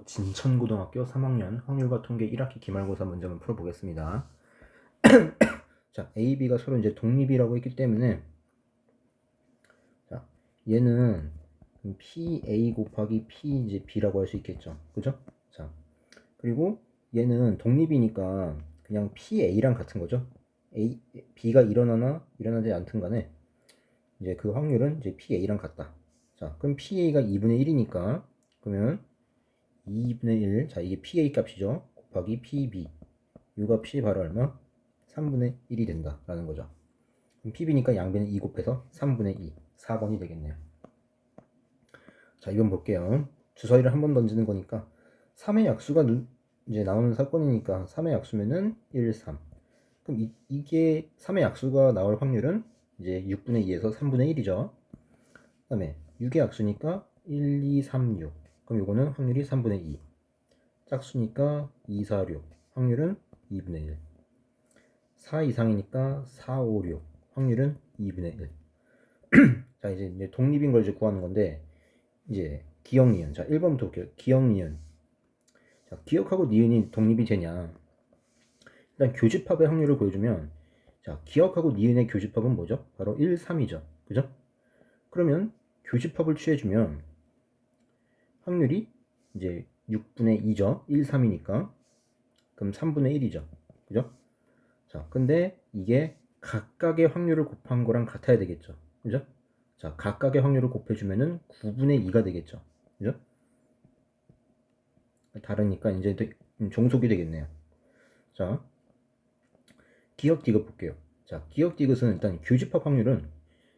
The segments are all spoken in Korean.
진천고등학교 3학년 확률과 통계 1학기 기말고사 문제만 풀어보겠습니다. 자, A, B가 서로 이제 독립이라고 했기 때문에 자, 얘는 PA 곱하기 P 이제 B라고 할 수 있겠죠. 그죠? 자, 그리고 얘는 독립이니까 그냥 PA랑 같은 거죠. B가 일어나지 않든 간에 이제 그 확률은 이제 PA랑 같다. 자, 그럼 PA가 2분의 1이니까 그러면 2분의 1, 자 이게 PA 값이죠. 곱하기 PB, 이 값이 바로 얼마? 3분의 1이 된다 라는 거죠. 그럼 PB니까 양변에 2 곱해서 3분의 2, 4번이 되겠네요. 자, 이번 볼게요. 주사위를 한 번 던지는 거니까 3의 약수가 이제 나오는 사건이니까 3의 약수면은 1, 3. 그럼 이게 3의 약수가 나올 확률은 이제 6분의 2에서 3분의 1이죠. 그 다음에 6의 약수니까 1, 2, 3, 6. 그럼 이거는 확률이 3분의 2. 짝수니까 2, 4, 6. 확률은 2분의 1. 4 이상이니까 4, 5, 6. 확률은 2분의 1. 자, 이제 독립인 걸 이제 구하는 건데, 이제 기억, 니은. 자, 1번부터 볼게요. 기억, 니은. 자, 기억하고 니은이 독립이 되냐. 일단 교집합의 확률을 보여주면, 자, 기억하고 니은의 교집합은 뭐죠? 바로 1, 3이죠. 그죠? 그러면 교집합을 취해주면 확률이 이제 6분의 2죠. 1, 3이니까. 그럼 3분의 1이죠. 그죠? 자, 근데 이게 각각의 확률을 곱한 거랑 같아야 되겠죠. 그죠? 자, 각각의 확률을 곱해주면은 9분의 2가 되겠죠. 그죠? 다르니까 이제 종속이 되겠네요. 자, 기억 디귿 볼게요. 자, 기억 디귿은 일단 교집합 확률은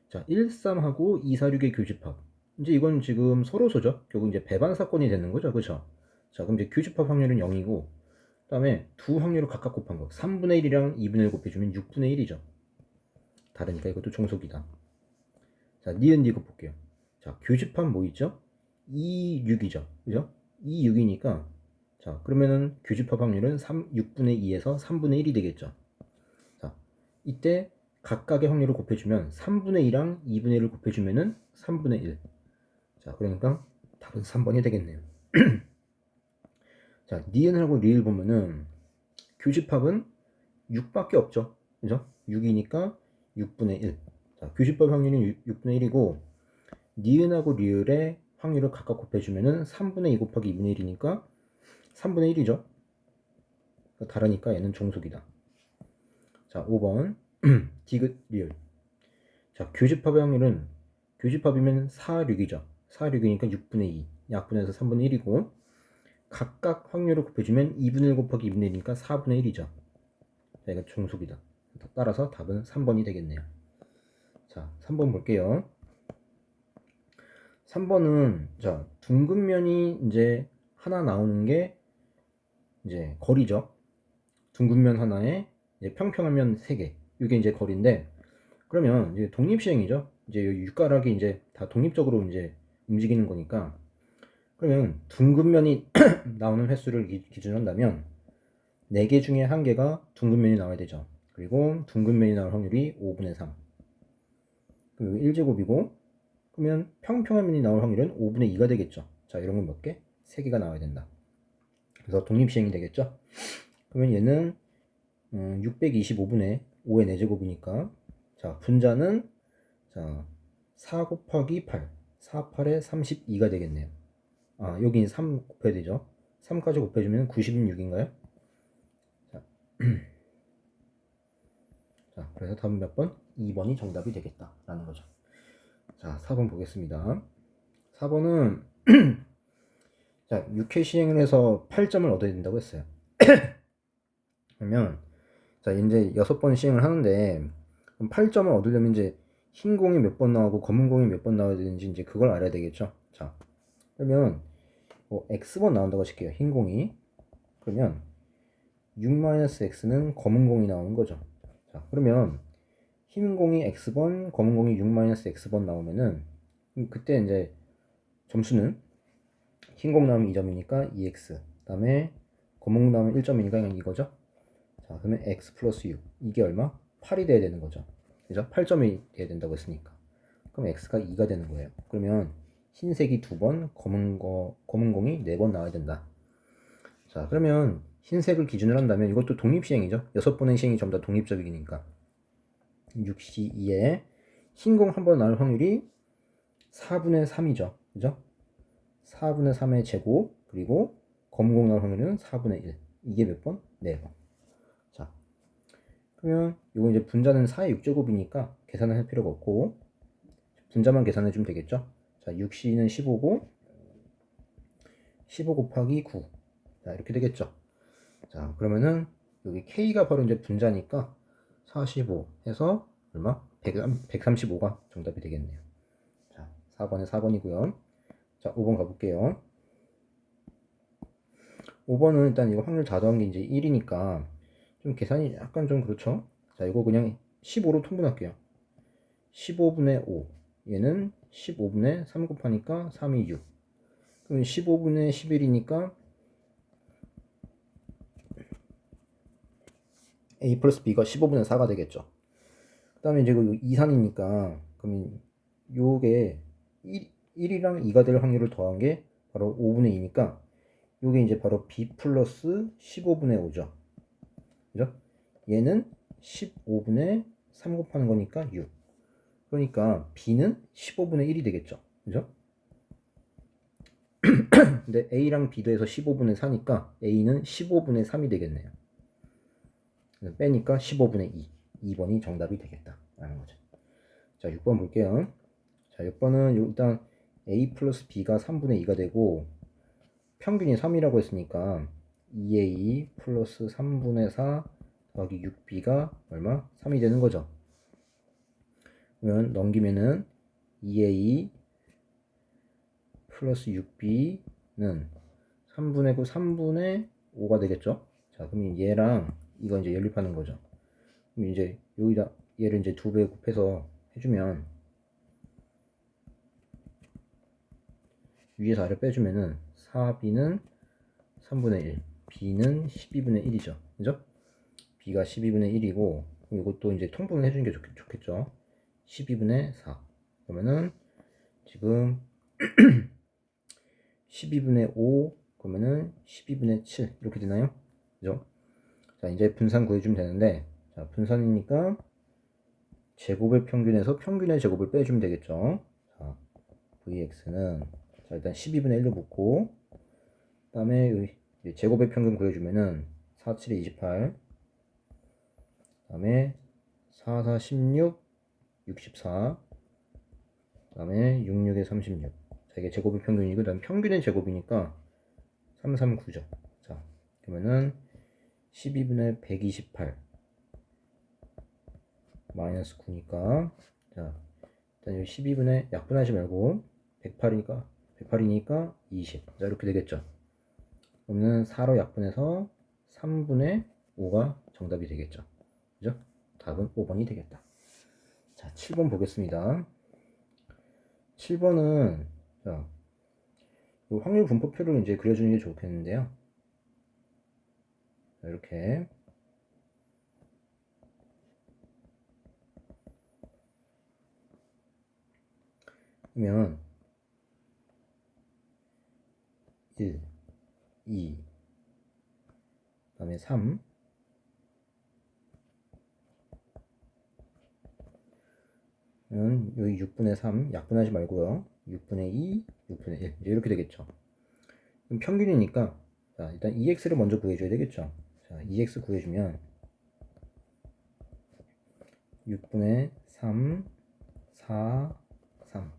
자, 1, 3하고 2, 4, 6의 교집합. 이제 이건 지금 서로소죠. 결국 이제 배반 사건이 되는 거죠. 그죠? 자, 그럼 이제 교집합 확률은 0이고, 그 다음에 두 확률을 각각 곱한 거. 3분의 1이랑 2분의 1 곱해주면 6분의 1이죠. 다르니까 이것도 종속이다. 자, 니은 디귿 볼게요. 자, 교집합 뭐 있죠? 2, 6이죠. 그죠? 2, 6이니까 자, 그러면은 교집합 확률은 6분의 2에서 3분의 1이 되겠죠. 자, 이때 각각의 확률을 곱해주면 3분의 2랑 2분의 1을 곱해주면은 3분의 1. 자, 그러니까 답은 3번이 되겠네요. 자, 니은하고 리을 보면은 교집합은 6밖에 없죠. 그죠? 6이니까 6분의 1. 자, 교집합 확률이 6분의 1이고 니은하고 리을의 확률을 각각 곱해주면은 3분의 2 곱하기 2분의 1이니까 3분의 1이죠. 다르니까 얘는 종속이다. 자, 5번 디귿 리을. 자, 교집합의 확률은 교집합이면 4, 6이죠. 4, 6이니까 6분의 2. 약분해서 3분의 1이고 각각 확률을 곱해주면 2분의 1 곱하기 2분의 1이니까 4분의 1이죠. 자, 이거 종속이다. 따라서 답은 3번이 되겠네요. 자, 3번 볼게요. 3번은 자, 둥근 면이 이제 하나 나오는 게 이제 거리죠. 둥근 면 하나에 이제 평평한 면 3개. 이게 이제 거리인데 그러면 이제 독립시행이죠. 이제 육가락이 이제 다 독립적으로 이제 움직이는 거니까 그러면 둥근 면이 나오는 횟수를 기준으로 한다면 4개 중에 1개가 둥근 면이 나와야 되죠. 그리고 둥근 면이 나올 확률이 5분의 3. 그리고 1제곱이고 그러면 평평한 면이 나올 확률은 5분의 2가 되겠죠. 자, 이런 건 몇 개? 3개가 나와야 된다. 그래서 독립시행이 되겠죠. 그러면 얘는 625분의 5의 4제곱이니까 자, 분자는 자, 4 곱하기 8, 4, 8에 32가 되겠네요. 아, 여기 3 곱해야 되죠. 3까지 곱해주면 96인가요? 자, 자, 그래서 답은 몇 번? 2번이 정답이 되겠다 라는 거죠. 자, 4번 보겠습니다. 4번은 자, 6회 시행을 해서 8점을 얻어야 된다고 했어요. 그러면 자, 이제 6번 시행을 하는데 8점을 얻으려면 이제 흰 공이 몇 번 나오고 검은 공이 몇 번 나와야 되는지 이제 그걸 알아야 되겠죠. 자, 그러면 뭐 x번 나온다고 하실게요. 흰 공이. 그러면 6-x는 검은 공이 나오는 거죠. 자, 그러면 흰 공이 x번, 검은 공이 6-x번 나오면은 그때 이제 점수는 흰 공 나오면 2점이니까 2x. 그 다음에 검은 공 나오면 1점이니까 그냥 이거죠. 자, 그러면 x 플러스 6. 이게 얼마? 8이 돼야 되는 거죠. 그죠? 8점이 돼야 된다고 했으니까. 그럼 x가 2가 되는 거예요. 그러면 흰색이 2번, 검은 공이 4번 나와야 된다. 자, 그러면 흰색을 기준으로 한다면 이것도 독립시행이죠. 6번의 시행이 전부 다 독립적이니까. 6C2에 흰 공 한 번 나올 확률이 4분의 3이죠. 그죠? 4분의 3의 제곱, 그리고 검은 공 나올 확률은 4분의 1. 이게 몇 번? 4번. 자, 그러면 이거 이제 분자는 4의 6제곱이니까 계산을 할 필요가 없고 분자만 계산해 주면 되겠죠. 자, 6C는 15고 15 곱하기 9. 자, 이렇게 되겠죠. 자, 그러면은 여기 K가 바로 이제 분자니까 45 해서 얼마? 135가 정답이 되겠네요. 자, 4번에 4번이고요. 자, 5번 가볼게요. 5번은 일단 이거 확률 다 더한 게 이제 1이니까 좀 계산이 약간 좀 그렇죠. 자, 이거 그냥 15로 통분할게요. 15분의 5. 얘는 15분의 3 곱하니까 3이 6. 그럼 15분의 11이니까 A 플러스 B가 15분의 4가 되겠죠. 그 다음에 이제 그 이산이니까 그러면 요게 1이랑 2가 될 확률을 더한 게 바로 5분의 2니까 요게 이제 바로 B 플러스 15분의 5죠. 그죠? 얘는 15분의 3 곱하는 거니까 6. 그러니까 B는 15분의 1이 되겠죠. 그죠? 근데 A랑 B도 해서 15분의 4니까 A는 15분의 3이 되겠네요. 빼니까 15분의 2. 2번이 정답이 되겠다. 라는 거죠. 자, 6번 볼게요. 자, 6번은 일단 A 플러스 B가 3분의 2가 되고 평균이 3이라고 했으니까 2A 플러스 3분의 4 더하기 6B가 얼마? 3이 되는 거죠. 그러면 넘기면은 2A 플러스 6B는 3분의 9, 3분의 5가 되겠죠. 자, 그럼 얘랑 이거 이제 연립하는 거죠. 그럼 이제 여기다 얘를 이제 2배 곱해서 해주면 위에서 아래 빼주면은 4B는 3분의 1, B는 12분의 1이죠. 그죠? B가 12분의 1이고 이것도 이제 통분을 해주는 게 좋겠죠. 12분의 4. 그러면은 지금 12분의 5 그러면은 12분의 7 이렇게 되나요? 그죠? 자, 이제 분산 구해주면 되는데 자, 분산이니까 제곱의 평균에서 평균의 제곱을 빼주면 되겠죠. 자, Vx는 자, 일단 12분의 1로 묶고 그 다음에 제곱의 평균 구해주면은 4, 7에 28 그 다음에 4, 4, 16 64 그 다음에 6, 6에 36 자, 이게 제곱의 평균이고 그 다음 평균의 제곱이니까 3, 3, 9죠. 자, 그러면은 12분의 128 마이너스 9니까 자, 일단 여기 12분의 약분하지 말고 108이니까 20. 자, 이렇게 되겠죠. 그러면 4로 약분해서 3분의 5가 정답이 되겠죠. 그죠? 답은 5번이 되겠다. 자, 7번 보겠습니다. 7번은 자, 확률 분포표를 이제 그려주는 게 좋겠는데요. 자, 이렇게 그러면 1, 2, 그 다음에 3, 그러면 여기 6분의 3 약분하지 말고요. 6분의 2, 6분의 1 이제 이렇게 되겠죠. 그럼 평균이니까 자, 일단 EX를 먼저 구해줘야 되겠죠. 자, EX 구해주면 6분의 3, 4, 3.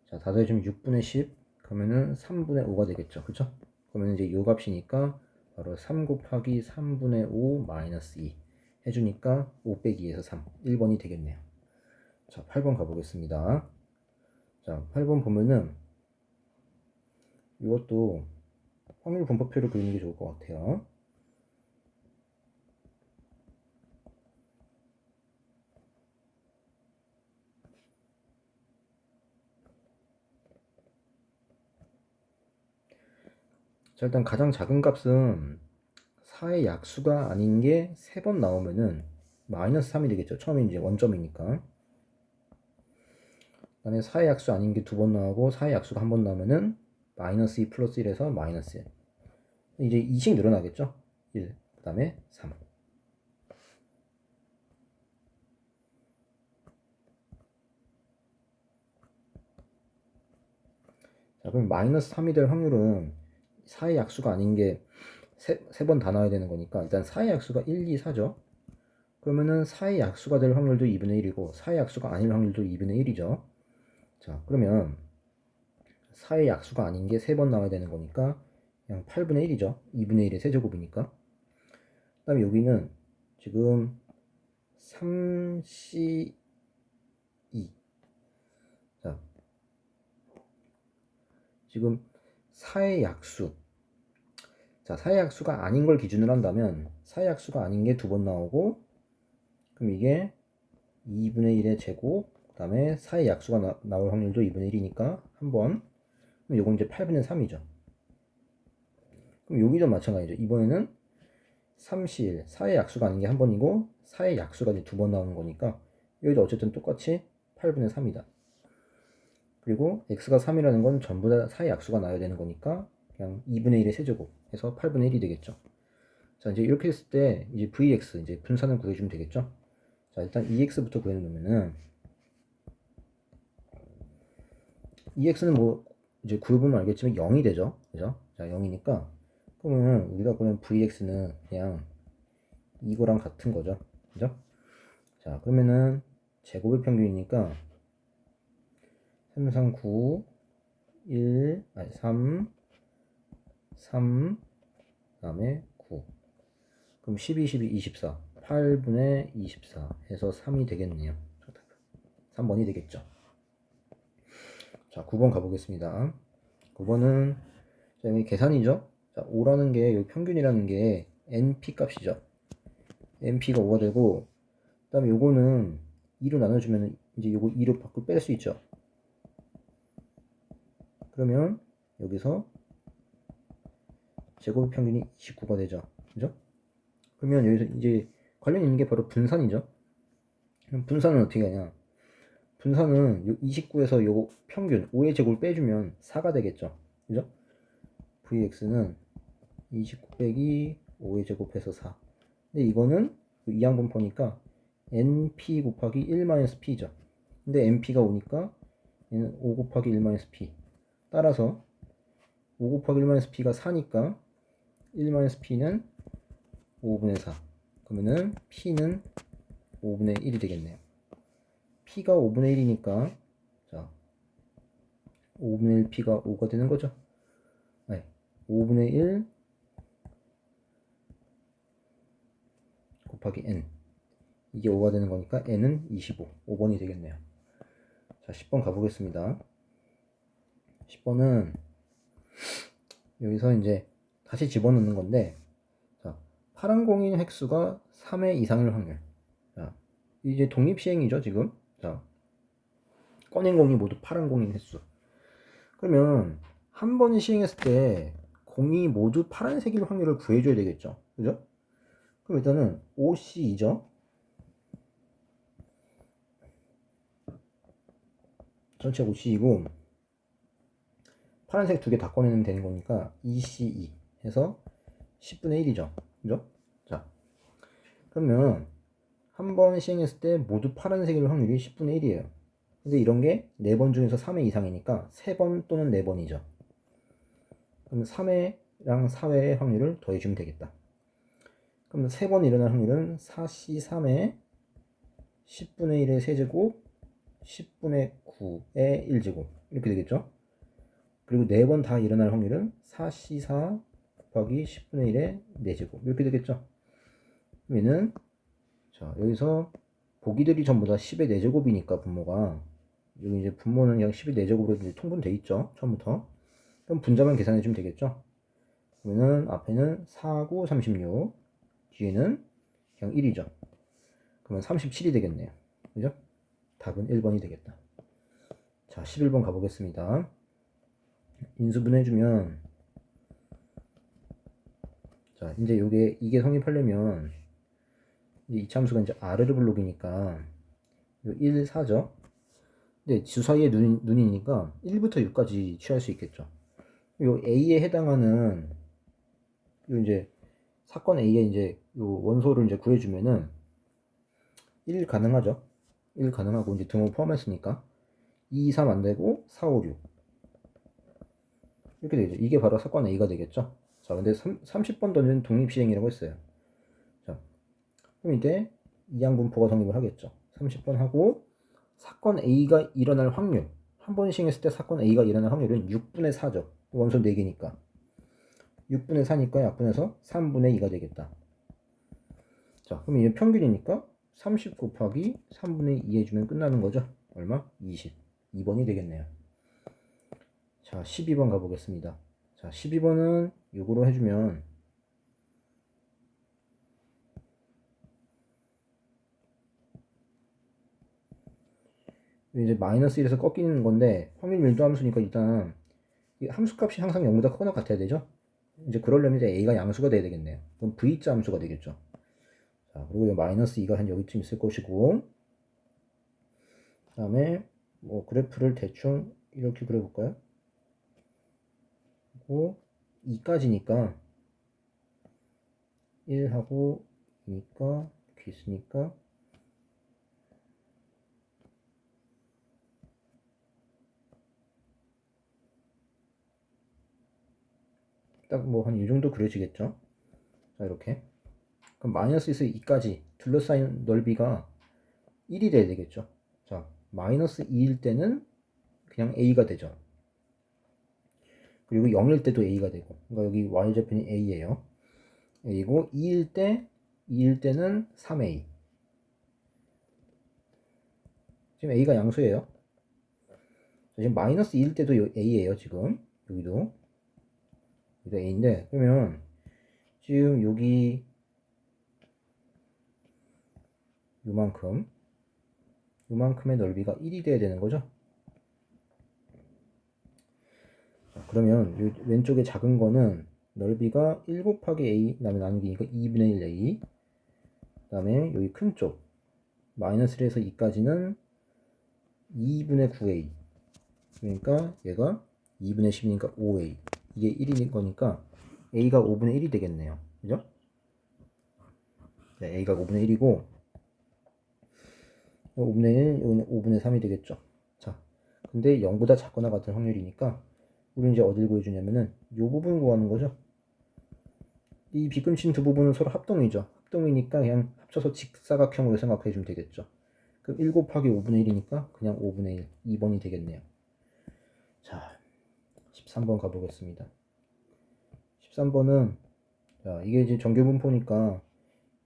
자, 다 더해주면 6분의 10 그러면은 3분의 5가 되겠죠. 그쵸? 그러면 이제 요 값이니까 바로 3 곱하기 3분의 5 마이너스 2 해주니까 5 빼기 2에서 3 1번이 되겠네요. 자, 8번 가보겠습니다. 자, 8번 보면은 이것도 확률 분포표를 그리는 게 좋을 것 같아요. 자, 일단 가장 작은 값은 4의 약수가 아닌 게 3번 나오면은 마이너스 3이 되겠죠. 처음에 이제 원점이니까. 그다음에 4의 약수 아닌 게 두 번 나오고 4의 약수가 한 번 나오면은 마이너스 2 플러스 1에서 마이너스 1. 이제 2씩 늘어나겠죠? 1, 그 다음에 3. 자, 그럼 마이너스 3이 될 확률은 4의 약수가 아닌 게 세 번 다 나와야 되는 거니까 일단 4의 약수가 1, 2, 4죠. 그러면은 4의 약수가 될 확률도 2분의 1이고 4의 약수가 아닐 확률도 2분의 1이죠. 자, 그러면 4의 약수가 아닌 게 세 번 나와야 되는 거니까 그냥 8분의 1이죠. 2분의 1의 세제곱이니까. 그 다음에 여기는 지금 3C2. 자, 지금 4의 약수. 자, 4의 약수가 아닌 걸 기준으로 한다면 4의 약수가 아닌 게 두 번 나오고 그럼 이게 2분의 1의 제곱 그 다음에 4의 약수가 나올 확률도 2분의 1이니까 한 번. 그럼 요건 이제 8분의 3이죠. 그럼 여기도 마찬가지죠. 이번에는 3C1 4의 약수가 아닌 게 한 번이고 4의 약수가 이제 두 번 나오는 거니까 여기도 어쨌든 똑같이 8분의 3이다. 그리고 x가 3이라는 건 전부 다 4의 약수가 나와야 되는 거니까 그냥 2분의 1의 세제곱 해서 8분의 1이 되겠죠. 자, 이제 이렇게 했을 때 이제 vx 이제 분산을 구해주면 되겠죠. 자, 일단 2x부터 구해놓으면은 ex는 뭐 이제 구해보면 알겠지만 0이 되죠. 그죠? 자, 0이니까 그러면 우리가 보는 vx는 그냥 이거랑 같은 거죠. 그죠? 자, 그러면은 제곱의 평균이니까 3, 3, 9, 1, 아니 3, 3, 그 다음에 9. 그럼 12, 12, 24. 8분의 24 해서 3이 되겠네요. 3번이 되겠죠. 자, 9번 가보겠습니다. 9번은 자, 여기 계산이죠. 자, 5라는 게 여기 평균이라는 게 NP 값이죠. NP가 5가 되고 그 다음에 요거는 2로 나눠주면 이제 요거 2로 밖으로 뺄 수 있죠. 그러면 여기서 제곱 평균이 29가 되죠. 그죠? 그러면 여기서 이제 관련 있는 게 바로 분산이죠. 그럼 분산은 어떻게 하냐? 분산은 29에서 요 평균 5의 제곱을 빼주면 4가 되겠죠. 그죠? vx는 29 빼기 5의 제곱해서 4. 근데 이거는 이 양분포니까 np 곱하기 1-p죠. 근데 np가 오니까 얘는 5 곱하기 1-p. 따라서 5 곱하기 1-p가 4니까 1-p는 5분의 4. 그러면은 p는 5분의 1이 되겠네요. p가 5분의 1이니까 자 5분의 1 p가 5가 되는 거죠. 네, 5분의 1 곱하기 n 이게 5가 되는 거니까 n은 25 5번이 되겠네요. 자 10번 가보겠습니다. 10번은 여기서 이제 다시 집어넣는 건데 자 파란 공인 획수가 3의 이상일 확률. 자 이제 독립시행이죠 지금. 자 꺼낸 공이 모두 파란 공인 획수. 그러면 한 번 시행했을 때 공이 모두 파란색일 확률을 구해줘야 되겠죠. 그죠? 그럼 일단은 OC2죠. 전체 OC2고 파란색 두 개 다 꺼내면 되는 거니까 EC2 해서 10분의 1이죠. 그죠? 자, 그러면 한 번 시행했을 때 모두 파란색일 확률이 10분의 1이에요. 근데 이런 게 4번 중에서 3회 이상이니까 3번 또는 4번이죠. 그럼 3회랑 4회의 확률을 더해주면 되겠다. 그럼 3번 일어날 확률은 4C3의 10분의 1의 세제곱 10분의 9의 1제곱 이렇게 되겠죠. 그리고 4번 다 일어날 확률은 4C4 곱하기 10분의 1의 4제곱 이렇게 되겠죠. 얘는 자 여기서 보기들이 전부 다 10의 4제곱이니까 분모가 여기 이제 분모는 그냥 10의 4제곱으로 이제 통분돼 있죠. 처음부터. 그럼 분자만 계산해 주면 되겠죠. 그러면은 앞에는 4, 9, 36 뒤에는 그냥 1이죠. 그러면 37이 되겠네요. 그죠? 답은 1번이 되겠다. 자, 11번 가보겠습니다. 인수분해주면 자, 이제 이게 성립하려면 이 참수가 이제 아르르 블록이니까 1, 4죠. 근데 주사위의 눈이니까 1부터 6까지 취할 수 있겠죠. 요 A에 해당하는 요 이제 사건 A의 이제 요 원소를 이제 구해주면은 1 가능하죠. 1 가능하고 이제 등호 포함했으니까 2, 3 안 되고 4, 5, 6 이렇게 되죠. 이게 바로 사건 A가 되겠죠. 자, 근데 30번 던진 독립시행이라고 했어요. 자, 그럼 이제 이항분포가 성립을 하겠죠. 30번 하고 사건 A가 일어날 확률 한 번 시행했을 때 사건 A가 일어날 확률은 6분의 4죠. 원소 4개니까 6분의 4니까 약분해서 3분의 2가 되겠다. 자, 그럼 이게 평균이니까 30 곱하기 3분의 2 해주면 끝나는 거죠. 얼마? 20. 2번이 되겠네요. 자, 12번 가보겠습니다. 자, 12번은 요거로 해주면 이제 마이너스 1에서 꺾이는 건데 확률 밀도 함수니까 일단 이 함수값이 항상 0보다 크거나 같아야 되죠. 이제 그러려면 이제 a가 양수가 돼야 되겠네요. 그럼 v자 함수가 되겠죠. 자, 그리고 마이너스 2가 한 여기쯤 있을 것이고, 그 다음에 뭐 그래프를 대충 이렇게 그려볼까요? 그리고 2까지니까 1하고 2니까 이렇게 있으니까 딱 뭐 한 이 정도 그려지겠죠. 자, 이렇게. 그럼 마이너스에서 2까지 둘러싸인 넓이가 1이 돼야 되겠죠. 자, 마이너스 2일 때는 그냥 a가 되죠. 그리고 0일 때도 a가 되고, 그러니까 여기 y좌표는 a예요. a고 2일 때는 3a. 지금 a가 양수예요. 지금 마이너스 2일 때도 a예요. 지금 여기도 a인데, 그러면 지금 여기 요만큼의 넓이가 1이 돼야 되는 거죠. 자, 그러면 요 왼쪽에 작은 거는 넓이가 1 곱하기 a, 그 다음에 나누기니까 2분의 1 a, 그 다음에 여기 큰 쪽 마이너스 1에서 2까지는 2분의 9a, 그러니까 얘가 2분의 10이니까 5a, 이게 1인 거니까 a가 5분의 1이 되겠네요. 그죠? 네, a가 5분의 1이고 5분의 1, 여기는 5분의 3이 되겠죠. 자, 근데 0보다 작거나 같은 확률이니까 우리는 이제 어딜 구해주냐면은 요 부분 구하는 거죠. 이 비금친 두 부분은 서로 합동이죠. 합동이니까 그냥 합쳐서 직사각형으로 생각해 주면 되겠죠. 그럼 1 곱하기 5분의 1이니까 그냥 5분의 1, 2번이 되겠네요. 자, 13번 가보겠습니다. 13번은 자, 이게 이제 정규분포니까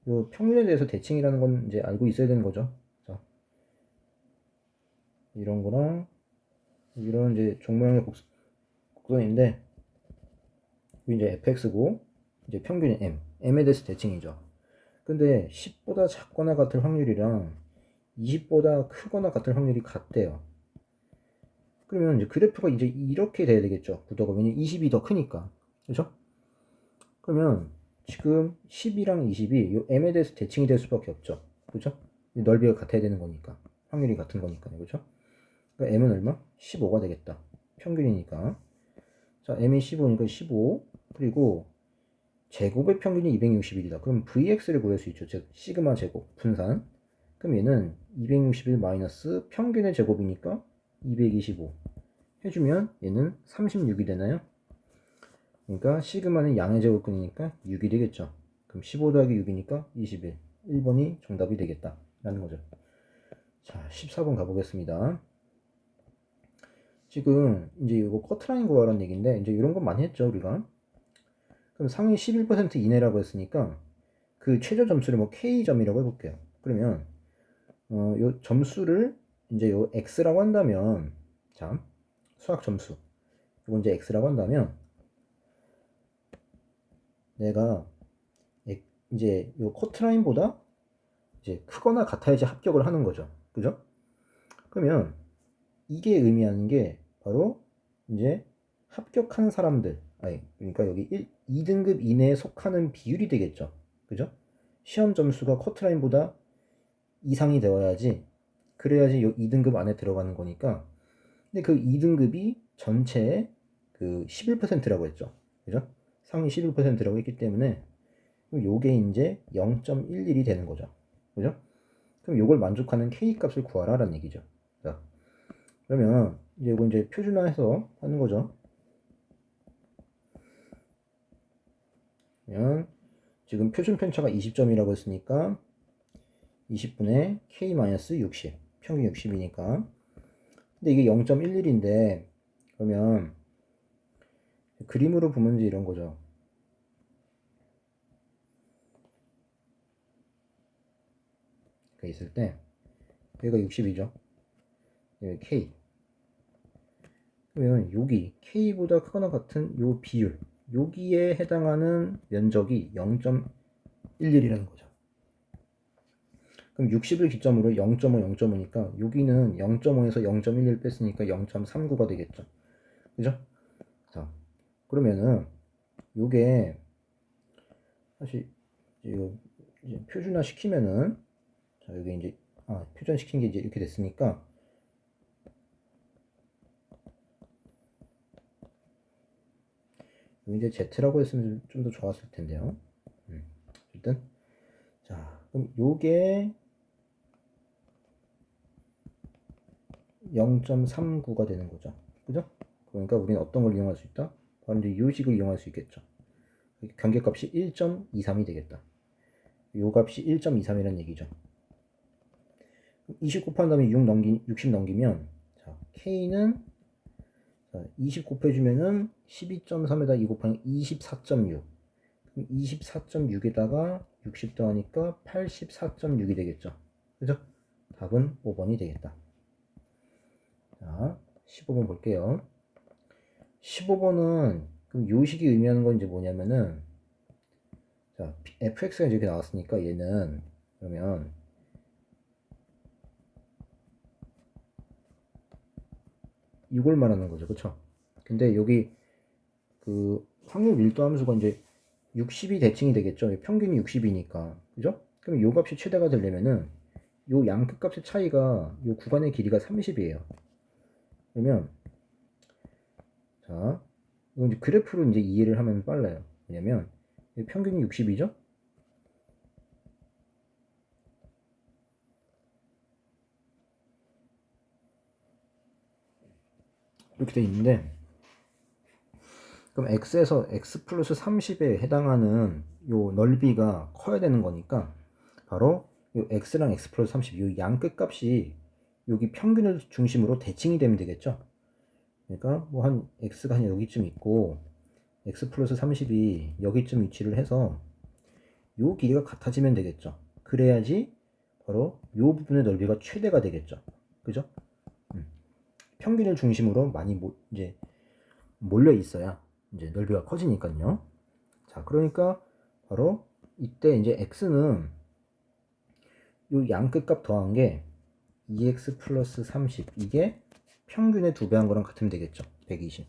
요 평균에 대해서 대칭이라는 건 이제 알고 있어야 되는 거죠. 자, 이런 거랑 이런 이제 종모양의 곡선인데 이제 fx고 이제 평균이 m에 대해서 대칭이죠. 근데 10보다 작거나 같을 확률이랑 20보다 크거나 같을 확률이 같대요. 그러면 이제 그래프가 이제 이렇게 돼야 되겠죠. 구도가. 왜냐면 20이 더 크니까. 그죠? 그러면 지금 10이랑 20이 요 m에 대해서 대칭이 될 수밖에 없죠. 그죠? 넓이가 같아야 되는 거니까. 확률이 같은 거니까요. 그죠? 그러니까 m은 얼마? 15가 되겠다. 평균이니까. 자, m이 15니까 15. 그리고 제곱의 평균이 261이다. 그럼 vx를 구할 수 있죠. 즉 시그마 제곱 분산. 그럼 얘는 261 마이너스 평균의 제곱이니까 225 해주면 얘는 36이 되나요? 그러니까 시그마는 양의 제곱근이니까 6이 되겠죠. 그럼 15 더하기 6이니까 21. 1번이 정답이 되겠다 라는 거죠. 자, 14번 가보겠습니다. 지금 이제 이거 커트라인 구하라는 얘기인데 이제 이런 건 많이 했죠 우리가. 그럼 상위 11% 이내라고 했으니까 그 최저 점수를 뭐 K점이라고 해볼게요. 그러면 요 점수를 이제 요 X라고 한다면, 자, 수학 점수. 이건 이제 X라고 한다면, 내가 이제 요 커트라인보다 이제 크거나 같아야지 합격을 하는 거죠. 그죠? 그러면 이게 의미하는 게 바로 이제 합격한 사람들, 아니, 그러니까 여기 2등급 이내에 속하는 비율이 되겠죠. 그죠? 시험 점수가 커트라인보다 이상이 되어야지 그 그래야지 2등급 안에 들어가는 거니까. 근데 그 2등급이 전체의 그 11%라고 했죠. 그죠? 상위 11%라고 했기 때문에 요게 이제 0.11이 되는 거죠. 그죠? 그럼 요걸 만족하는 K 값을 구하라라는 얘기죠. 자, 그러면 이제 이거 이제 표준화해서 하는 거죠. 그러면 지금 표준 편차가 20점이라고 했으니까 20분의 K-60 평균 60이니까 근데 이게 0.11인데 그러면 그림으로 보면 이제 이런 거죠. 있을 때 여기가 60이죠. 여기 K 그러면 여기 K보다 크거나 같은 요 비율 여기에 해당하는 면적이 0.11이라는 거죠. 그럼 60을 기점으로 0.5, 0.5니까 여기는 0.5에서 0.11 뺐으니까 0.39가 되겠죠. 그죠? 자, 그러면은 요게 사실 이거 이제 표준화 시키면은 자, 여기 이제 표준화 시킨 게 이제 이렇게 됐으니까 여기 이제 Z라고 했으면 좀 더 좋았을 텐데요. 어쨌든 자, 그럼 요게 0.39가 되는 거죠. 그죠? 그러니까 우리는 어떤 걸 이용할 수 있다? 바로 이제 요 식을 이용할 수 있겠죠. 경계값이 1.23이 되겠다. 요 값이 1.23이라는 얘기죠. 20 곱한 다음에 60 넘기면 자, K는 20 곱해주면은 12.3에다 2 곱하면 24.6 24.6에다가 60 더하니까 84.6이 되겠죠. 그죠? 답은 5번이 되겠다. 자, 15번 볼게요. 15번은 그럼 요식이 의미하는 건 이제 뭐냐면은 자, fx가 이렇게 나왔으니까 얘는 그러면 이걸 말하는 거죠. 그쵸? 근데 여기 그 확률 밀도 함수가 이제 60이 대칭이 되겠죠. 평균이 60이니까. 그죠? 그럼 요 값이 최대가 되려면은 요 양끝 값의 차이가 요 구간의 길이가 30이에요. 그러면 자, 이건 이제 그래프로 이제 이해를 하면 빨라요. 왜냐면 평균이 60이죠? 이렇게 돼 있는데 그럼 x에서 x 플러스 30에 해당하는 요 넓이가 커야 되는 거니까 바로 요 x랑 x 플러스 30, 요 양 끝값이 여기 평균을 중심으로 대칭이 되면 되겠죠. 그러니까 뭐 한 x가 한 여기쯤 있고 x 플러스 30이 여기쯤 위치를 해서 요 길이가 같아지면 되겠죠. 그래야지 바로 요 부분의 넓이가 최대가 되겠죠. 그죠? 평균을 중심으로 많이 이제 몰려 있어야 이제 넓이가 커지니까요. 자, 그러니까 바로 이때 이제 x는 요 양끝값 더한 게 2x 플러스 30 이게 평균의 2배 한 거랑 같으면 되겠죠. 120.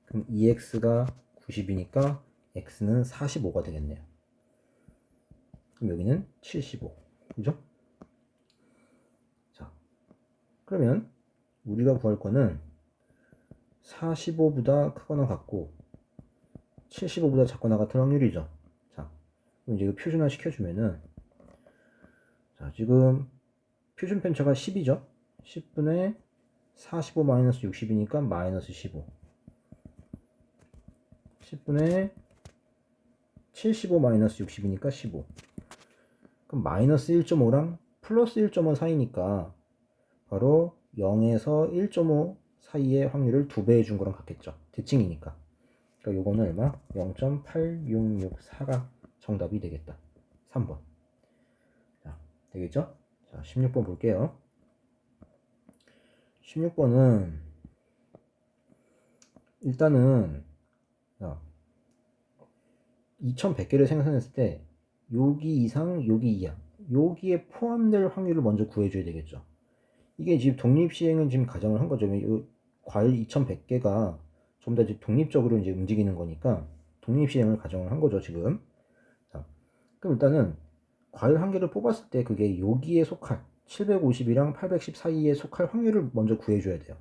그럼 2x가 90이니까 x는 45가 되겠네요. 그럼 여기는 75. 그죠? 자, 그러면 우리가 구할 거는 45보다 크거나 같고 75보다 작거나 같은 확률이죠. 자, 그럼 이제 표준화 시켜주면은 자, 지금 표준 편차가 10이죠. 10분의 45 마이너스 60이니까 마이너스 15. 10분의 75 마이너스 60이니까 15. 그럼 마이너스 1.5랑 플러스 1.5 사이니까 바로 0에서 1.5 사이의 확률을 2배 해준 거랑 같겠죠. 대칭이니까. 그러니까 요거는 얼마? 0.8664가 정답이 되겠다. 3번. 자, 되겠죠? 자, 16번 볼게요. 16번은 일단은 2100개를 생산했을 때 여기 이상 여기 이하 여기에 포함될 확률을 먼저 구해줘야 되겠죠. 이게 지금 독립시행은 지금 가정을 한 거죠. 과일 2100개가 좀 더 독립적으로 이제 움직이는 거니까 독립시행을 가정을 한 거죠 지금. 자, 그럼 일단은 과일 한 개를 뽑았을 때 그게 여기에 속할 750이랑 810 사이에 속할 확률을 먼저 구해줘야 돼요.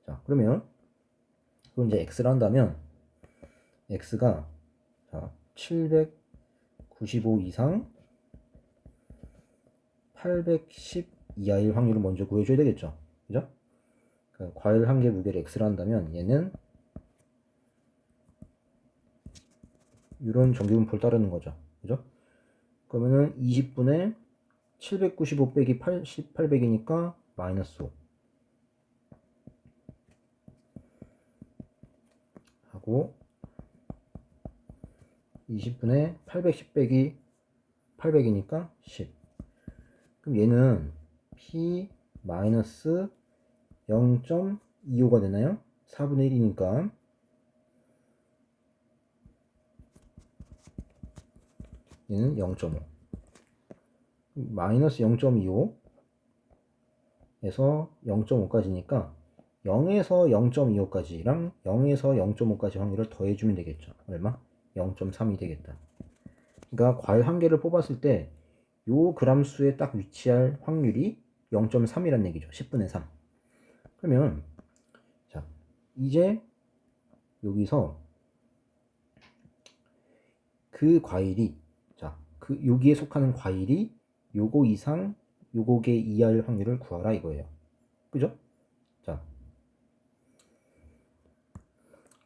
자, 그러면 그걸 이제 x를 한다면 x가 자, 795 이상 810 이하일 확률을 먼저 구해줘야 되겠죠. 그죠? 그러니까 과일 한 개 무게를 x를 한다면 얘는 이런 정규분포를 따르는 거죠. 그죠? 그러면은 20분의 795 빼기 80, 800이니까 마이너스 5 하고 20분의 810 빼기 800이니까 10. 그럼 얘는 p 마이너스 0.25가 되나요? 4분의 1이니까 얘는 0.5 마이너스 0.25에서 0.5까지니까 0에서 0.25까지랑 0에서 0.5까지 확률을 더해주면 되겠죠. 얼마? 0.3이 되겠다. 그러니까 과일 한 개를 뽑았을 때 요 그람수에 딱 위치할 확률이 0.3이란 얘기죠. 10분의 3. 그러면 자 이제 여기서 그 과일이 자 그 여기에 속하는 과일이 요거 이상 요거게 이하일 확률을 구하라 이거예요. 그죠? 자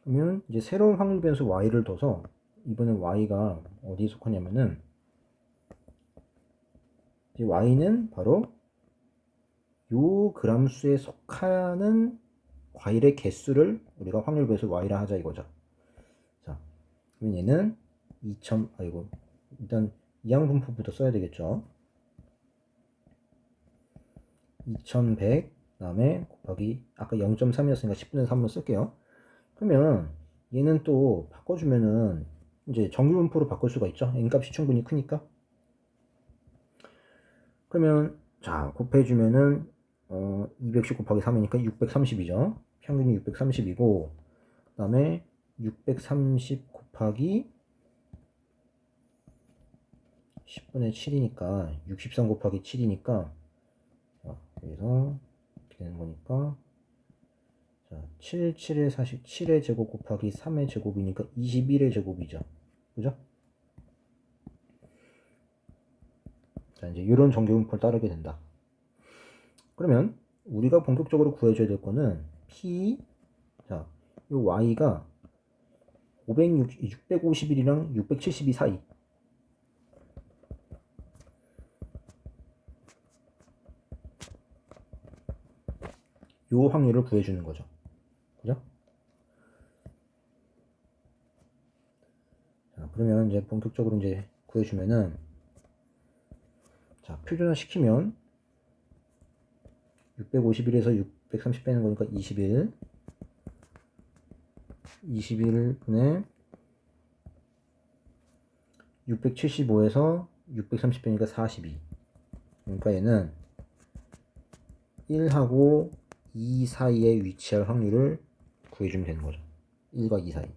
그러면 이제 새로운 확률 변수 y를 둬서 이번엔 y가 어디에 속하냐면은 이제 y는 바로 요 그람수에 속하는 과일의 개수를 우리가 확률 변수 y라 하자 이거죠. 자 그러면 얘는 2000 아이고 일단 이항분포부터 써야 되겠죠. 2100 다음에 곱하기 아까 0.3이었으니까 10분의 3으로 쓸게요. 그러면 얘는 또 바꿔주면은 이제 정규분포로 바꿀 수가 있죠. n값이 충분히 크니까. 그러면 자 곱해주면은 210 곱하기 3이니까 630이죠. 평균이 630이고 그 다음에 630 곱하기 10분의 7이니까 63 곱하기 7이니까 그래서 이렇게 되는 거니까 자 7, 7의 40, 7의 제곱 곱하기 3의 제곱이니까 21의 제곱이죠. 그죠? 자 이제 이런 정규분포를 따르게 된다. 그러면 우리가 본격적으로 구해줘야 될 거는 P 자, 요 Y가 651이랑 672 사이 요 확률을 구해주는 거죠. 그죠? 자, 그러면 이제 본격적으로 이제 구해주면은 자, 표준화 시키면 651에서 630 빼는 거니까 21 21분의 675에서 630 빼니까 42 그러니까 얘는 1하고 2 사이에 위치할 확률을 구해주면 되는 거죠. 1과 2 사이.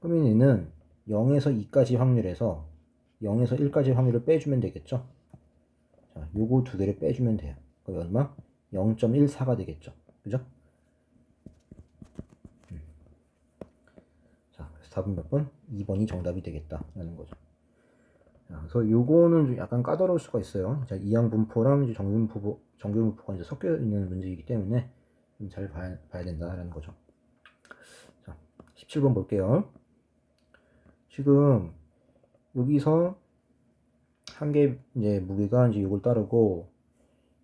그러면 얘는 0에서 2까지 확률에서 0에서 1까지 확률을 빼주면 되겠죠. 자, 요거 두 개를 빼주면 돼요. 그럼 얼마? 0.14가 되겠죠. 그죠? 자, 그래서 답은 몇 번? 2번이 정답이 되겠다. 라는 거죠. 자, 그래서 요거는 좀 약간 까다로울 수가 있어요. 자, 이항분포랑 이제 정규분포가 이제 섞여 있는 문제이기 때문에 좀 잘 봐야 된다라는 거죠. 자, 17번 볼게요. 지금 여기서 한 개 이제 무게가 이제 이걸 따르고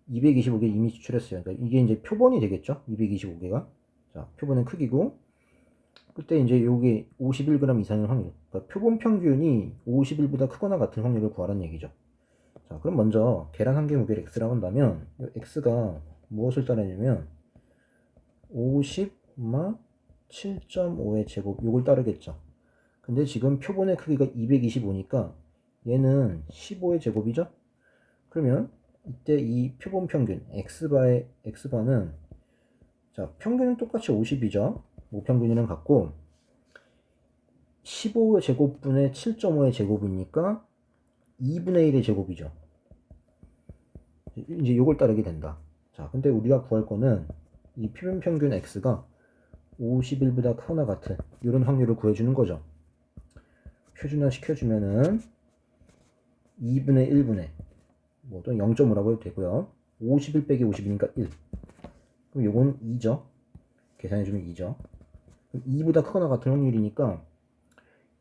225개 이미 지출했어요. 그러니까 이게 이제 표본이 되겠죠. 225개가. 자, 표본의 크기고 그때 이제 요게 51g 이상의 확률. 그러니까 표본 평균이 51보다 크거나 같은 확률을 구하라는 얘기죠. 자, 그럼 먼저 계란 한 개 무게를 x라고 한다면 이 x가 무엇을 따르냐면 50, 7.5의 제곱 요걸 따르겠죠. 근데 지금 표본의 크기가 225니까 얘는 15의 제곱이죠. 그러면 이때 이 표본 평균 x바는 자 평균은 똑같이 50이죠. 모평균이랑 같고 15의 제곱분의 7.5의 제곱이니까 2분의 1의 제곱이죠. 이제 요걸 따르게 된다. 자, 근데 우리가 구할 거는 이 표면 평균 x가 51보다 크거나 같은 이런 확률을 구해주는 거죠. 표준화 시켜주면은 2분의 1분의 뭐 또는 0.5라고 해도 되고요. 51 빼기 50이니까 1. 그럼 요건 2죠. 계산해주면 2죠. 그럼 2보다 크거나 같은 확률이니까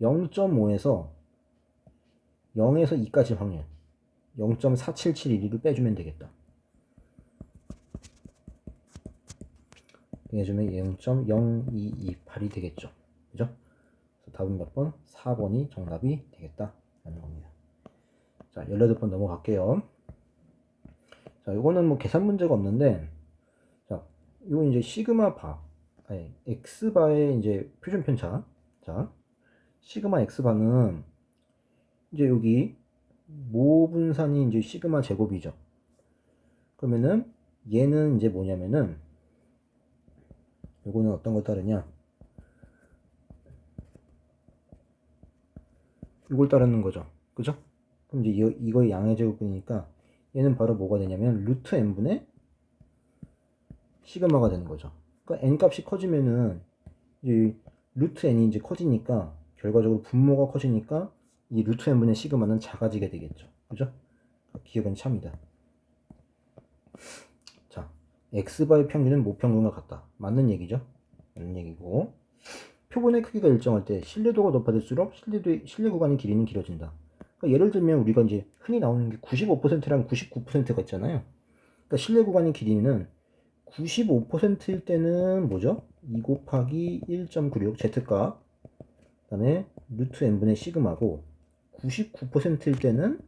0.5에서 0에서 2까지 확률 0.4771을 빼주면 되겠다. 빼주면 0.0228이 되겠죠. 그죠? 그래서 답은 몇 번? 4번이 정답이 되겠다 라는 겁니다. 자, 18번 넘어갈게요. 자, 이거는 뭐 계산 문제가 없는데, 자, 이건 이제 시그마 바, 아니, x 바의 이제 표준 편차. 자, 시그마 x 바는 이제 여기 모분산이 이제 시그마 제곱이죠. 그러면은 얘는 이제 뭐냐면은 요거는 어떤 걸 따르냐? 이걸 따르는 거죠. 그죠? 그럼 이제 이거의 양의 제곱이니까 얘는 바로 뭐가 되냐면 루트 n분의 시그마가 되는 거죠. 그러니까 n 값이 커지면은 이 루트 n이 이제 커지니까 결과적으로 분모가 커지니까 이 루트 n분의 시그마는 작아지게 되겠죠. 그죠? 기억은 참이다. 자, x바의 평균은 모평균과 같다. 맞는 얘기죠? 맞는 얘기고, 표본의 크기가 일정할 때 신뢰도가 높아질수록 신뢰 구간의 길이는 길어진다. 그러니까 예를 들면 우리가 이제 흔히 나오는 게 95%랑 99%가 있잖아요. 그러니까 신뢰 구간의 길이는 95%일 때는 뭐죠? 2 곱하기 1.96 z값, 그 다음에 루트 n분의 시그마고, 99%일 때는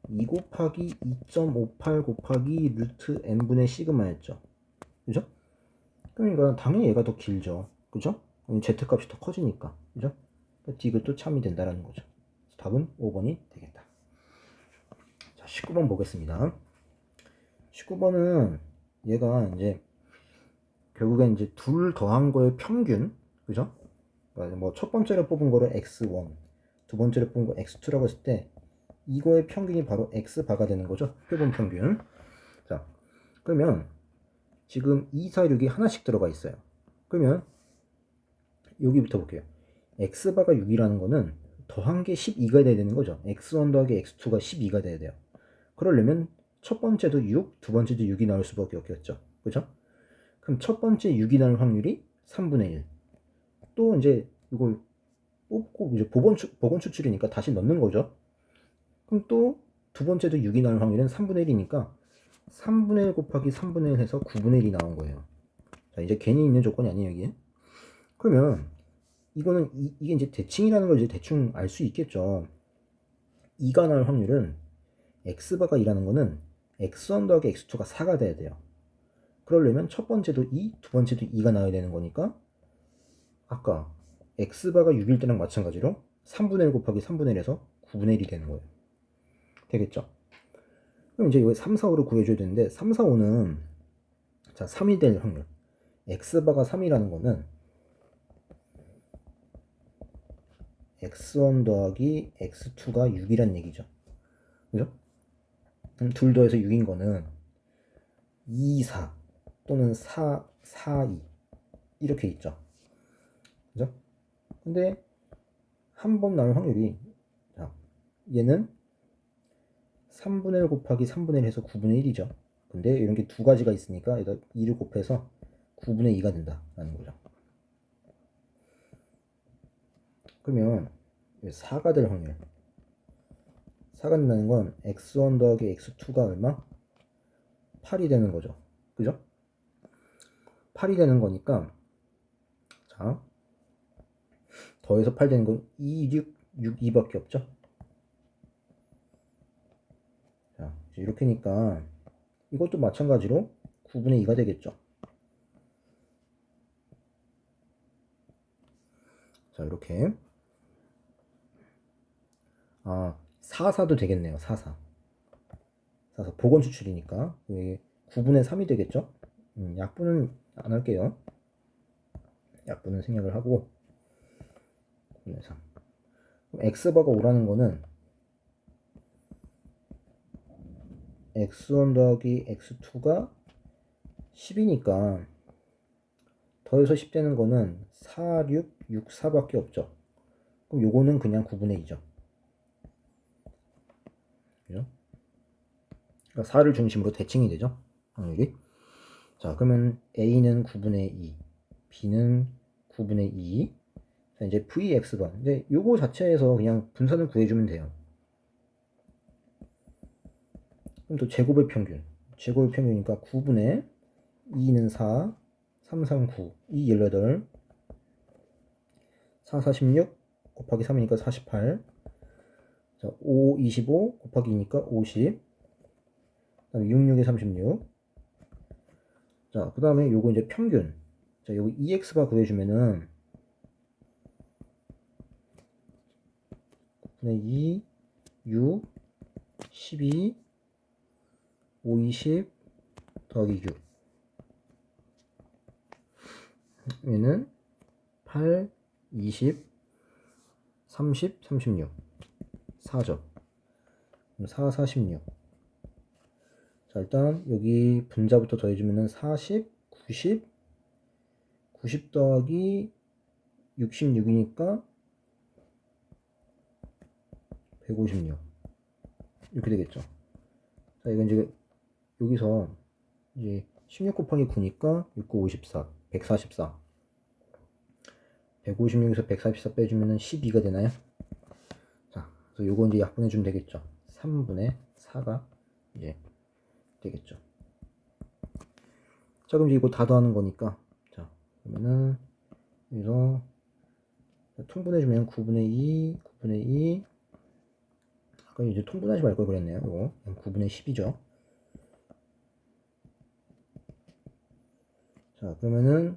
2 곱하기 2.58 곱하기 루트 n분의 시그마였죠. 그죠? 그러니까 당연히 얘가 더 길죠. 그죠? z값이 더 커지니까. 그죠? 그러니까 이것도 참이 된다라는 거죠. 답은 5번이 되겠다. 자, 19번 보겠습니다. 19번은 얘가 이제 결국엔 이제 둘 더한 거의 평균, 그죠? 그러니까 뭐 첫 번째로 뽑은 거를 x1, 두 번째로 뽑은 거 x2라고 했을 때 이거의 평균이 바로 x바가 되는 거죠. 표본 평균. 자, 그러면 지금 2, 4, 6이 하나씩 들어가 있어요. 그러면 여기부터 볼게요. x바가 6이라는 거는 더한 게 12가 돼야 되는 거죠. x1 더하기 x2가 12가 돼야 돼요. 그러려면 첫 번째도 6, 두 번째도 6이 나올 수밖에 없겠죠. 그죠? 그럼 첫 번째 6이 나올 확률이 3분의 1. 또 이제 이걸 뽑고 이제 복원 추출이니까 다시 넣는 거죠. 그럼 또 두 번째도 6이 나올 확률은 3분의 1이니까 3분의 1 곱하기 3분의 1 해서 9분의 1이 나온 거예요. 자, 이제 괜히 있는 조건이 아니에요, 이게. 그러면 이거는 이게 이제 대칭이라는 걸 이제 대충 알 수 있겠죠. 2가 나올 확률은 x바가 2라는 거는 x1 더하기 x2가 4가 돼야 돼요. 그러려면 첫 번째도 2, 두 번째도 2가 나와야 되는 거니까 아까 x바가 6일 때랑 마찬가지로 3분의 1 곱하기 3분의 1에서 9분의 1이 되는 거예요. 되겠죠? 그럼 이제 이거 3, 4, 5를 구해줘야 되는데 3, 4, 5는 자 3이 될 확률 x바가 3이라는 거는 x1 더하기 x2가 6이란 얘기죠. 그죠? 둘 더해서 6인 거는 2, 4 또는 4, 4, 2 이렇게 있죠. 그죠? 근데 한 번 나올 확률이 자, 얘는 3분의 1 곱하기 3분의 1 해서 9분의 1이죠. 근데 이런 게 두 가지가 있으니까 여기다 2를 곱해서 9분의 2가 된다라는 거죠. 그러면 4가 될 확률 4가 된다는 건 x1 더하기 x2가 얼마? 8이 되는 거죠. 그죠? 8이 되는 거니까 자 더해서 8 되는 건 2, 6, 6, 2밖에 없죠. 자 이렇게니까 이것도 마찬가지로 9분의 2가 되겠죠. 자 이렇게 4, 4도 되겠네요. 4, 4 복원 추출이니까 9분의 3이 되겠죠. 약분은 안 할게요. 약분은 생략을 하고 9분의 3 그럼 x바가 5라는 거는 x1 더하기 x2가 10이니까 더해서 10 되는 거는 4, 6, 6, 4밖에 없죠. 그럼 요거는 그냥 9분의 2죠. 그죠? 그러니까 4를 중심으로 대칭이 되죠. 확률이. 자, 그러면 A는 9분의 2, B는 9분의 2. 자, 이제 VX가 이제 요거 자체에서 그냥 분산을 구해주면 돼요. 그럼 또 제곱의 평균. 제곱의 평균이니까 9분의 2는 4, 3, 3, 9, 2, 18, 4, 46 곱하기 3이니까 48. 자, 5, 25 곱하기 2니까 50. 그 다음에 6, 6에 36. 자, 그 다음에 요거 이제 평균. 자, 요거 EX가 구해주면은 9분의 2, 6, 12, 5, 20 더하기 6. 얘는 8, 20, 30, 36. 4죠. 그럼 4, 46. 자, 일단 여기 분자부터 더해주면은 40, 90, 90 더하기 66이니까 156. 이렇게 되겠죠. 자, 이건 이제 여기서 이제 16 곱하기 9니까 6, 9, 54, 144. 156에서 144 빼주면은 12가 되나요? 자, 그래서 요거 이제 약분해주면 되겠죠. 3분의 4가 이제 되겠죠. 자, 그럼 이제 이거 다 더하는 거니까, 자, 그러면은 여기서 통분해주면 9분의 2, 9분의 2. 아까 이제 통분하지 말 걸 그랬네요. 이거 9분의 10이죠. 자, 그러면은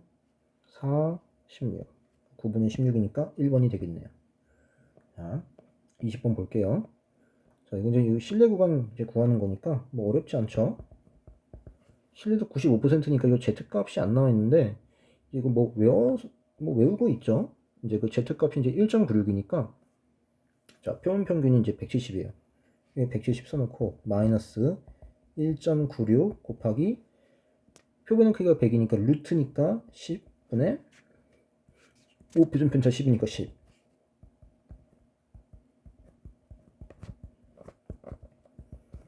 4, 16. 9분의 16이니까 1번이 되겠네요. 자, 20번 볼게요. 자, 이건 이제 실내 구간 이제 구하는 거니까 뭐 어렵지 않죠? 실내도 95%니까 이 Z값이 안 나와 있는데, 이거 뭐 외우고 있죠? 이제 그 Z값이 이제 1.96이니까, 자, 표면 평균이 이제 170이에요. 170 써놓고, 마이너스 1.96 곱하기, 표변의 크기가 100이니까 루트니까 10분의 5 표준편차 10이니까 10.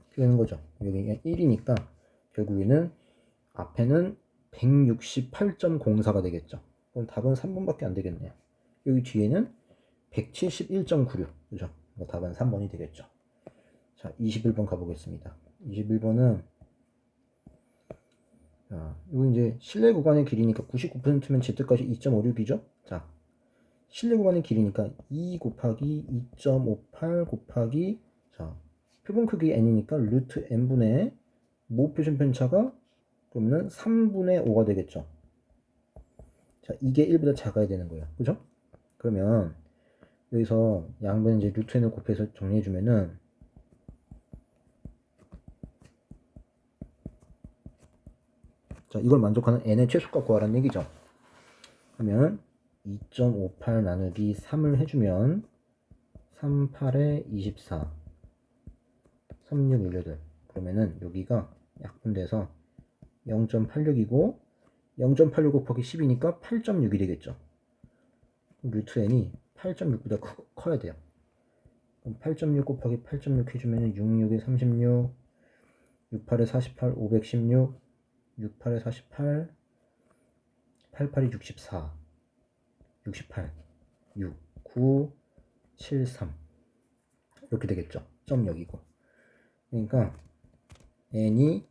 이렇게 되는 거죠. 여기 1이니까 결국에는 앞에는 168.04가 되겠죠. 그럼 답은 3번밖에 안 되겠네요. 여기 뒤에는 171.96. 그죠? 답은 3번이 되겠죠. 자, 21번 가보겠습니다. 21번은, 자, 이거 이제 실내 구간의 길이니까 99%면 Z값이 2.56이죠? 자, 실내 구간의 길이니까 2 곱하기 2.58 곱하기, 자, 표본 크기 n이니까 루트 n분의 모 표준 편차가 그러면 3분의 5가 되겠죠. 자, 이게 1보다 작아야 되는 거예요. 그죠? 그러면 여기서 양변 이제 루트 n을 곱해서 정리해주면은, 자, 이걸 만족하는 n의 최소값 구하라는 얘기죠. 그러면 2.58 나누기 3을 해주면 3, 8에 24, 36, 18. 그러면은 여기가 약분돼서 0.86이고 0.86 곱하기 10이니까 8.6이 되겠죠. 루트 n이 8.6보다 커야 돼요. 그럼 8.6 곱하기 8.6 해주면 66에 36, 68에 48, 516, 68에 48, 88이 64, 68, 6, 9, 7, 3 이렇게 되겠죠. 점 여기고. 그러니까 n이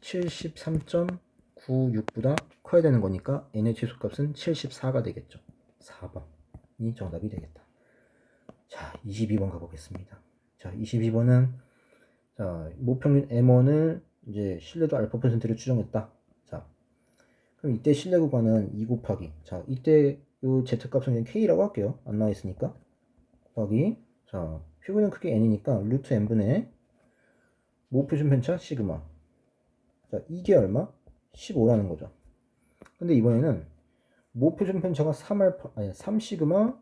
73.96보다 커야 되는 거니까 n의 최소값은 74가 되겠죠. 4번이 정답이 되겠다. 자, 22번 가보겠습니다. 자, 22번은, 자, 모평균 M1을 이제 신뢰도 알파 퍼센트를 추정했다. 자, 그럼 이때 신뢰 구간은 2 곱하기, 자, 이때 요 Z값은 그냥 K라고 할게요. 안 나와 있으니까. 곱하기, 자, 표본은 크게 N이니까 루트 N분의 모 표준 편차 시그마. 자, 이게 얼마? 15라는 거죠. 근데 이번에는 모 표준 편차가 3알파, 아니 3 시그마,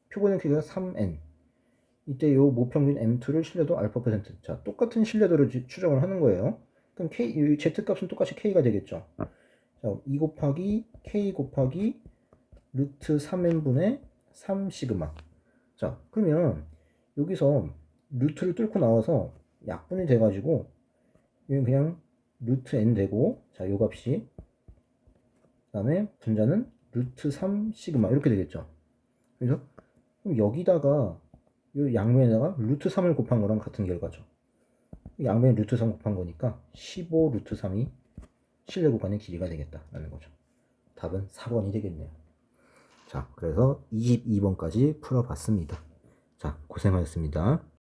표본의 크기가 3n. 이때 요 모평균 M2를 신뢰도 알파 퍼센트. 자, 똑같은 신뢰도를 추정을 하는 거예요. 그럼 K, 이 Z값은 똑같이 K가 되겠죠. 자, 2 곱하기 K 곱하기 루트 3n분의 3 시그마. 자, 그러면 여기서 루트를 뚫고 나와서 약분이 돼가지고 이건 그냥 루트 n 되고, 자, 요 값이 그 다음에 분자는 루트 3 시그마 이렇게 되겠죠. 그래서 그럼 여기다가 요 양면에다가 루트 3을 곱한 거랑 같은 결과죠. 양면에 루트 3 곱한 거니까 15 루트 3이 실내 구간의 길이가 되겠다라는 거죠. 답은 4번이 되겠네요. 자, 그래서 22번까지 풀어봤습니다. 자, 고생하셨습니다.